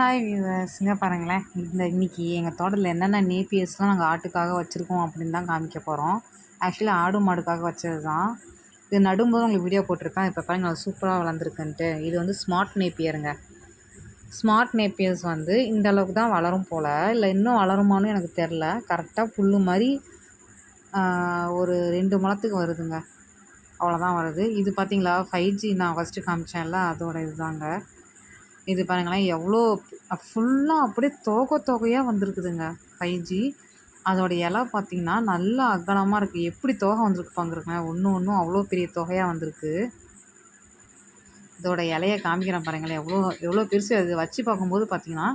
Hi வியூவர்ஸ்ங்க பாருங்களேன். இன்னைக்கு எங்கள் தோட்டத்தில் என்னென்ன நேப்பியர்ஸ்லாம் நாங்கள் ஆட்டுக்காக வச்சுருக்கோம் அப்படின்னு தான் காமிக்க போகிறோம். ஆக்சுவலி ஆடு மாடுக்காக வச்சது தான். இது நடும்போது உங்களுக்கு வீடியோ போட்டிருப்பேன். இப்போ பாருங்க அது சூப்பராக வளர்ந்துருக்குன்ட்டு. இது வந்து ஸ்மார்ட் நேப்பியருங்க. ஸ்மார்ட் நேப்பியர்ஸ் வந்து இந்த அளவுக்கு தான் வளரும் போல், இல்லை இன்னும் வளருமான்னு எனக்கு தெரில. கரெக்டாக புல் மாதிரி ஒரு 2 முழத்துக்கு வருதுங்க. அவ்வளோதான் வருது. இது பார்த்தீங்களா 5G நான் ஃபஸ்ட்டு காமிச்சேன்ல, அதோட இதுதாங்க. இது பாருங்களேன் எவ்வளோ ஃபுல்லாக அப்படியே தொகையாக வந்திருக்குதுங்க 5G. அதோட இலை பார்த்திங்கன்னா நல்லா அகலமாக இருக்குது. எப்படி தொகை வந்திருக்கு பாருங்க, ஒன்றும் அவ்வளோ பெரிய தொகையாக வந்திருக்கு. இதோட இலையை காமிக்கிறேன் பாருங்களேன், எவ்வளோ பெருசு. அது வச்சு பார்க்கும்போது பார்த்திங்கன்னா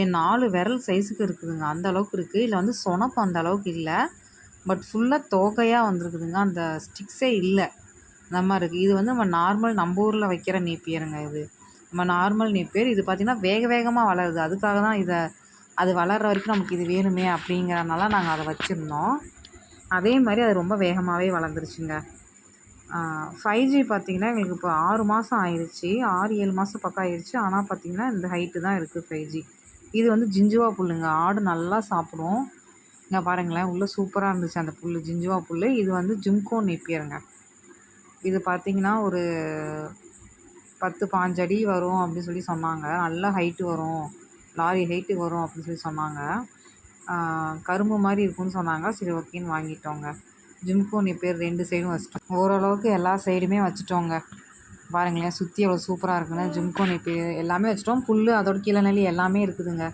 என் 4 விரல் சைஸுக்கு இருக்குதுங்க. அந்த அளவுக்கு இருக்குது. இல்லை வந்து சொனப்பு அந்த அளவுக்கு இல்லை, பட் ஃபுல்லாக தொகையாக வந்திருக்குதுங்க. அந்த ஸ்டிக்ஸே இல்லை, அந்த மாதிரி இருக்குது. இது வந்து நம்ம ஊரில் வைக்கிற நேப்பியருங்க. இது நம்ம நார்மல் நேப்பியர். இது பார்த்திங்கன்னா வேகமாக வளருது. அதுக்காக தான் அது வளர்கிற வரைக்கும் நமக்கு இது வேணுமே அப்படிங்கிறனால நாங்கள் அதை வச்சுருந்தோம். அதே மாதிரி அது ரொம்ப வேகமாகவே வளர்ந்துருச்சுங்க. 5G பார்த்திங்கன்னா எங்களுக்கு இப்போ 6 மாதம் ஆயிடுச்சு, 6-7 மாதம் பக்கம் ஆயிடுச்சு. ஆனால் பார்த்திங்கன்னா இந்த ஹைட்டு தான் இருக்குது 5G. இது வந்து ஜிஞ்சுவா புல்லுங்க. ஆடு நல்லா சாப்பிடும். இங்கே பாருங்களேன், உள்ளே சூப்பராக இருந்துச்சு அந்த புல், ஜிஞ்சுவா புல். இது வந்து ஜிம்கோ நேப்பியருங்க. இது பார்த்திங்கன்னா ஒரு 10-15 அடி வரும் அப்படின்னு சொல்லி சொன்னாங்க. நல்லா ஹைட்டு வரும், லாரி ஹைட்டு வரும் அப்படின்னு சொல்லி சொன்னாங்க. கரும்பு மாதிரி இருக்குன்னு சொன்னாங்க. சரி ஓகேன்னு வாங்கிட்டோங்க. ஜிம்கோ நேப்பியர் 2 சைடும் வச்சுட்டோம். ஓரளவுக்கு எல்லா சைடுமே வச்சுட்டோங்க. பாருங்களேன் சுற்றி எவ்வளோ சூப்பராக இருக்குன்னு. ஜிம்கோ நேப்பியர் எல்லாமே வச்சுட்டோம். புல் அதோட கீழே நெல்லி எல்லாமே இருக்குதுங்க.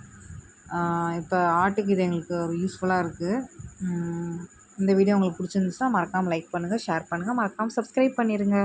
இப்போ ஆட்டுக்கு இது எங்களுக்கு ஒரு யூஸ்ஃபுல்லாக இருக்குது. இந்த வீடியோ உங்களுக்கு பிடிச்சிருந்துச்சுன்னா மறக்காமல் லைக் பண்ணுங்கள், ஷேர் பண்ணுங்கள், மறக்காமல் சப்ஸ்கிரைப் பண்ணிடுங்க.